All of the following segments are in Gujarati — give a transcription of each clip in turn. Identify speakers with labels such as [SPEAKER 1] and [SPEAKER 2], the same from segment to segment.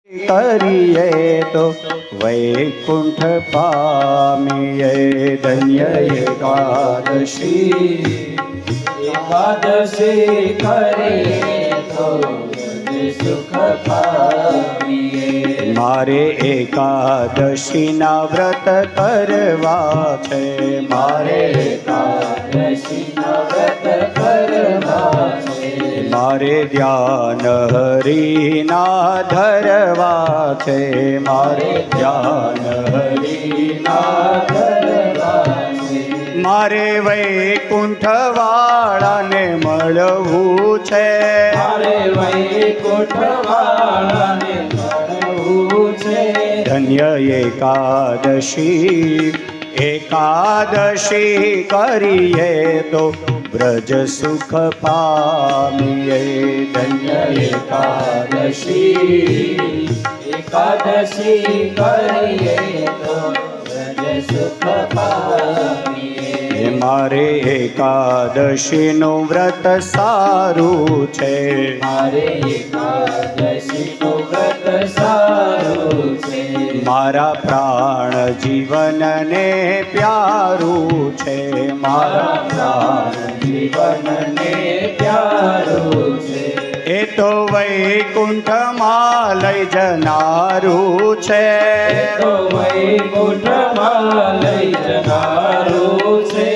[SPEAKER 1] કરીએ તો વૈકુંઠ પામીએ ધન્ય એકાદશી
[SPEAKER 2] કરીએ તો સુખ પામીએ
[SPEAKER 1] મારે એકાદશીના વ્રત કરવા છે મારે
[SPEAKER 2] એકાદશીના વ્રત કરવા છે
[SPEAKER 1] મારે ધ્યાન હરિના ધરવા છે મારે ધ્યાન હરિના ધરવા છે મારે વૈકુંઠ વાળાને મળવું છે
[SPEAKER 2] મારે વૈકુંઠ વાળાને મળવું છે
[SPEAKER 1] ધન્ય એકાદશી એકાદશી કરીએ તો વ્રજ સુખ પામીએ ધન્ય
[SPEAKER 2] એકાદશી કરીએ તો વ્રજ સુખ પામીએ
[SPEAKER 1] મારે એકાદશીનું વ્રત સારું છે
[SPEAKER 2] મારે એકાદશીનું વ્રત સારું છે
[SPEAKER 1] મારા પ્રાણ જીવનને પ્યારું છે મારા પ્રાણ
[SPEAKER 2] જીવનને પ્યારું છે
[SPEAKER 1] એ તો વૈકુંઠમાં લઈ જનારું છે
[SPEAKER 2] તો વૈકુંઠમાં લઈ જનારું છે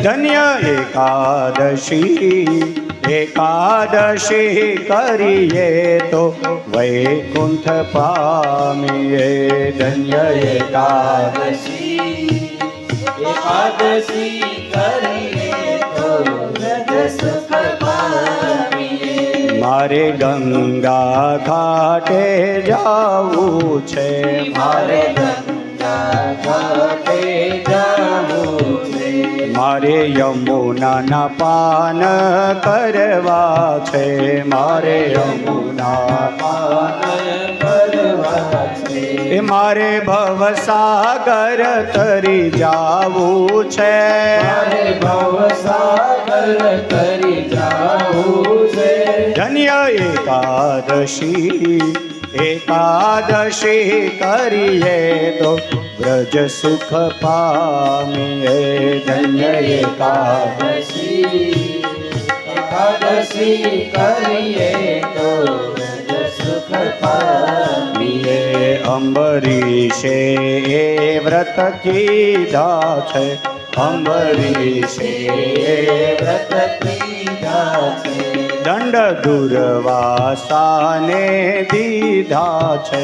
[SPEAKER 1] ધન્ય એકાદશી એકાદશી કરીએ તો વૈકુંઠ પામીએ ધન્ય
[SPEAKER 2] એકાદશી કરીએ તો વ્રજ સુખ પામીએ
[SPEAKER 1] મારે ગંગા ઘાટે જાવું છે
[SPEAKER 2] મારે ગંગા ઘાટે જાવું છે
[SPEAKER 1] મારે યમુનાના પાન કરવા છે મારે યમુના
[SPEAKER 2] પાન કરવા છે
[SPEAKER 1] એ મારે ભવસાગર તરી જાવું છે
[SPEAKER 2] મારે ભવસાગર તરી જાવું છે
[SPEAKER 1] ધન્ય એકાદશી એકાદશી કરીએ તો વ્રજ સુખ પામીએ ધન્ય
[SPEAKER 2] એકાદશી કરીએ તો વ્રજ સુખ પામીએ
[SPEAKER 1] અંબરીશે એ વ્રત કીધા છે અંબરીશે
[SPEAKER 2] વ્રત કીધા છે
[SPEAKER 1] દંડ દુર્વાસાને દીધા છે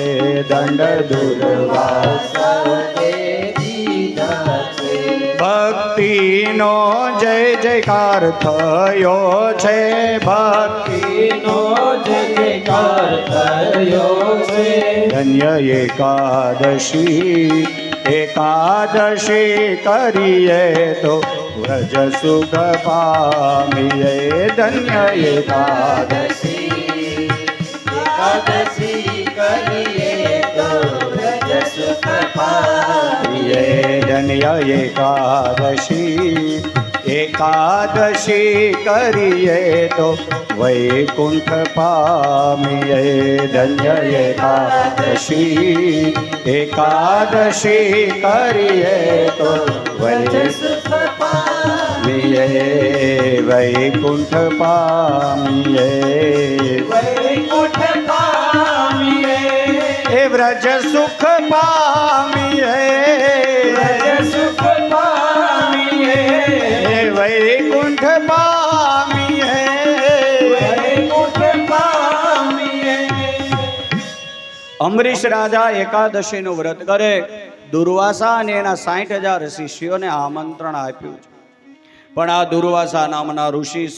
[SPEAKER 1] દંડ દુર્વાસાને
[SPEAKER 2] દીધા છે
[SPEAKER 1] ભક્તિનો જય જયકાર થયો છે ભક્તિનો
[SPEAKER 2] જય જયકાર થયો છે
[SPEAKER 1] ધન્ય એકાદશી એકાદશી કરીએ તો વ્રજ સુખ પામીએ ધન્ય
[SPEAKER 2] એકાદશી કરીએ તો વ્રજ સુખ પામીએ
[SPEAKER 1] ધન્ય એકાદશી એકાદશી કરીએ તો વૈકુંઠ પામીએ ધન્ય એકાદશી એકાદશી કરીએ તો
[SPEAKER 2] વ્રજ સુખ
[SPEAKER 1] પામીએ વૈકુંઠ પામીએ
[SPEAKER 2] વૈકુંઠ પામીએ
[SPEAKER 1] એ વ્રજ સુખ પામીએ
[SPEAKER 2] વ્રજ સુખ પામીએ
[SPEAKER 1] વૈકુંઠ પામીએ
[SPEAKER 2] વૈકુંઠ પામીએ
[SPEAKER 1] અમરીશ રાજા એકાદશીનું વ્રત કરે દુર્વાસા અને એના 60,000 શિષ્યોને આમંત્રણ આપ્યું છે પણ આ દુર્વાસા નામના ઋષિ